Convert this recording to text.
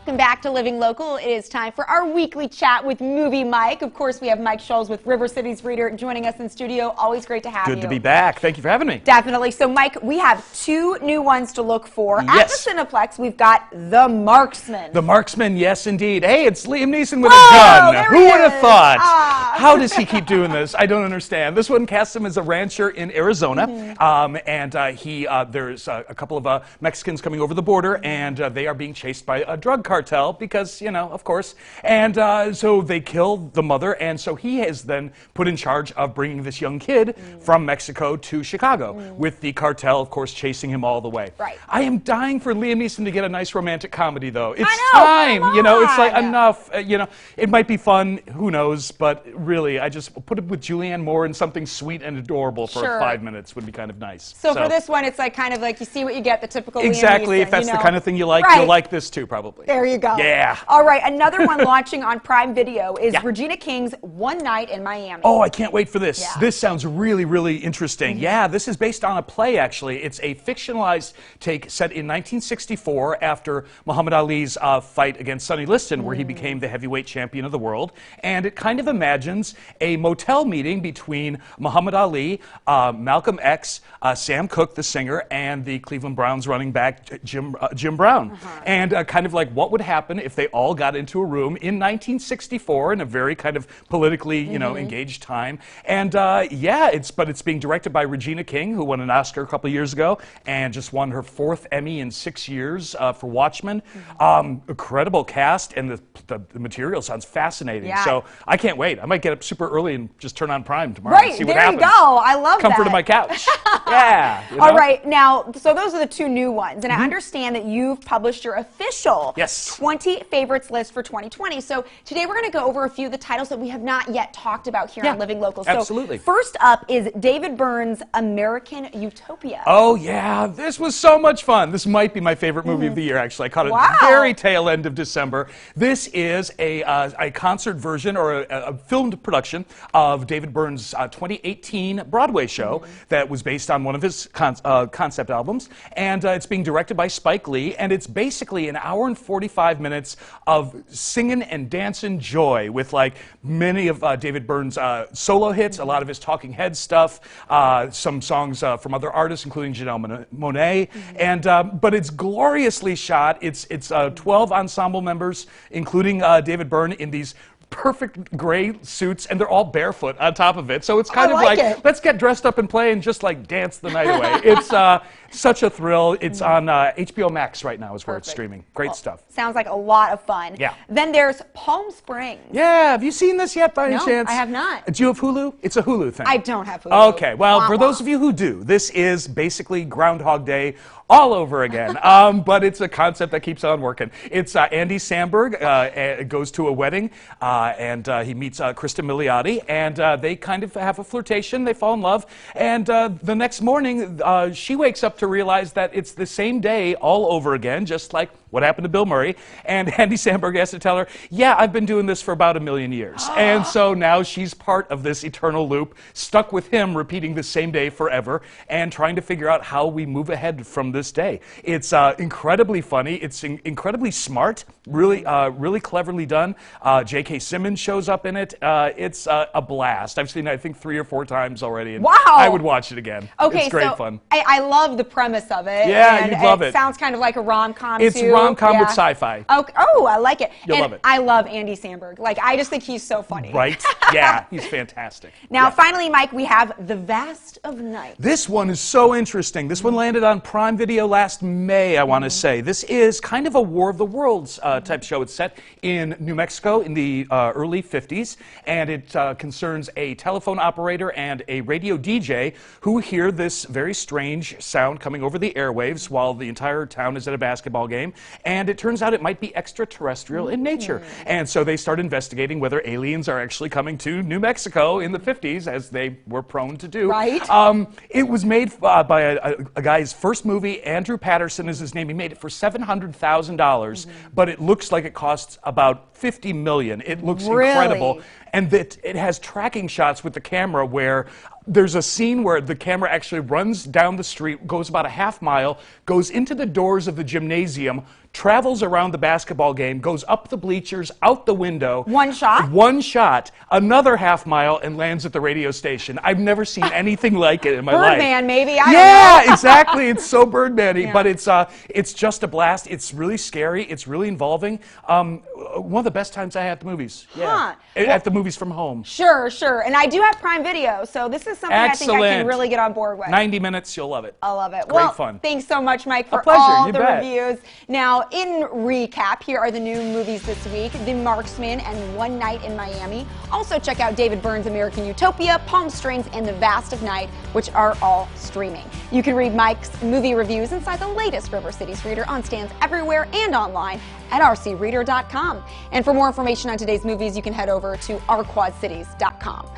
Welcome back to Living Local. It is time for our weekly chat with Movie Mike. Of course, we have Mike Scholes with River Cities Reader joining us in studio. Always great to have you. Good to be back. Thank you for having me. Definitely. So, Mike, we have two new ones to look for. Yes. At the Cineplex, we've got The Marksman. The Marksman, yes, indeed. Hey, it's Liam Neeson with Whoa, a gun. there Who he would have is. thought? Ah. How does he keep doing this? I don't understand. This one casts him as a rancher in Arizona, there's a couple of Mexicans coming over the border, and they are being chased by a drug cartel because, you know, of course. And so they kill the mother, and so he is then put in charge of bringing this young kid from Mexico to Chicago, with the cartel, of course, chasing him all the way. Right. I am dying for Liam Neeson to get a nice romantic comedy, though. It's I know, time. You know, it's like come on. enough. You know, it might be fun. Who knows? But really, I just put it with Julianne Moore and something sweet and adorable for Sure. 5 minutes would be kind of nice. So for this one, it's like kind of like you see what you get, the typical Exactly. Liam Neeson, If that's you the know? kind of thing you like, Right. you'll like this too, probably. There you go. Yeah. All right, another one launching on Prime Video is Yeah. Regina King's One Night in Miami. Oh, I can't wait for this. Yeah. This sounds really, really interesting. Yeah, this is based on a play, actually. It's a fictionalized take set in 1964 after Muhammad Ali's fight against Sonny Liston, where he became the heavyweight champion of the world. And it kind of imagines a motel meeting between Muhammad Ali, Malcolm X, Sam Cooke, the singer, and the Cleveland Browns running back, Jim Brown. And kind of like what would happen if they all got into a room in 1964 in a very kind of politically, you know, engaged time. And yeah, it's being directed by Regina King, who won an Oscar a couple of years ago and just won her 4th Emmy in 6 years for Watchmen. Incredible cast, and the material sounds fascinating. Yeah. So I can't wait. I might get up super early and just turn on Prime tomorrow Right, and see what there happens. you go. I love Comfort that. of my couch. Yeah. You know? All right, now, so those are the two new ones, and I understand that you've published your official Yes. 20 favorites list for 2020. So today we're going to go over a few of the titles that we have not yet talked about here on Living Local. So absolutely. first up is David Byrne's American Utopia. Oh, yeah. This was so much fun. This might be my favorite movie of the year, actually. I caught it at the very tail end of December. This is a concert version or a filmed production of David Byrne's 2018 Broadway show that was based on one of his concept albums. And it's being directed by Spike Lee. And it's basically an hour and 45 minutes of singing and dancing joy with like many of David Byrne's solo hits, a lot of his Talking Heads stuff, some songs from other artists, including Janelle Monáe. And but it's gloriously shot. It's 12 ensemble members, including David Byrne, in these perfect gray suits, and they're all barefoot on top of it. So it's kind of like, let's get dressed up and play and just like dance the night away. It's such a thrill. It's on HBO Max right now is where it's streaming. Great stuff. Sounds like a lot of fun. Yeah. Then there's Palm Springs. Yeah, have you seen this yet by any chance? I have not. Do you have Hulu? It's a Hulu thing. I don't have Hulu. Okay, well, for those of you who do, this is basically Groundhog Day all over again, but it's a concept that keeps on working. It's Andy Samberg goes to a wedding, and he meets Krista Milioti, and they kind of have a flirtation. They fall in love, and the next morning, she wakes up to realize that it's the same day all over again, just like what happened to Bill Murray. And Andy Samberg has to tell her, yeah, I've been doing this for about 1 million years. And so now she's part of this eternal loop, stuck with him repeating the same day forever and trying to figure out how we move ahead from this day. It's incredibly funny. It's incredibly smart, really cleverly done. J.K. Simmons shows up in it. It's a blast. I've seen it, I think, 3 or 4 times already. And wow. I would watch it again. Okay, it's great fun. I love the premise of it. Yeah, and you'd love it. It sounds kind of like a rom-com, It's too. rom-com with sci-fi. Okay. Oh, I like it. You'll love it. I love Andy Samberg. Like, I just think he's so funny. Right? Yeah, he's fantastic. Now, finally, Mike, we have The Vast of Night. This one is so interesting. This one landed on Prime Video last May, I want to say. This is kind of a War of the Worlds type show. It's set in New Mexico in the early 50s, and it concerns a telephone operator and a radio DJ who hear this very strange sound coming over the airwaves while the entire town is at a basketball game, and it turns out it might be extraterrestrial in nature. And so they start investigating whether aliens are actually coming to New Mexico in the 50s, as they were prone to do. Right. It was made by a guy's first movie. Andrew Patterson is his name. He made it for $700,000, but it looks like it costs about $50 million. It looks incredible. And that it has tracking shots with the camera where there's a scene where the camera actually runs down the street, goes about a half mile, goes into the doors of the gymnasium, travels around the basketball game, goes up the bleachers, out the window. One shot? One shot, another half mile, and lands at the radio station. I've never seen anything like it in my life. Birdman, maybe? I don't know. Yeah, exactly. It's so Birdman-y, Yeah. but it's just a blast. It's really scary. It's really involving. One of the best times I had at the movies. Huh. Yeah. At the movies from home. Sure, sure. And I do have Prime Video, so this is something I think I can really get on board with. 90 minutes, you'll love it. I love it. Great fun. Thanks so much, Mike, for pleasure, all you the bet. reviews. Now, in recap, here are the new movies this week: The Marksman and One Night in Miami. Also, check out David Byrne's American Utopia, Palm Springs, and The Vast of Night, which are all streaming. You can read Mike's movie reviews inside the latest River Cities Reader on stands everywhere and online at rcreader.com. And for more information on today's movies, you can head over to ourquadcities.com.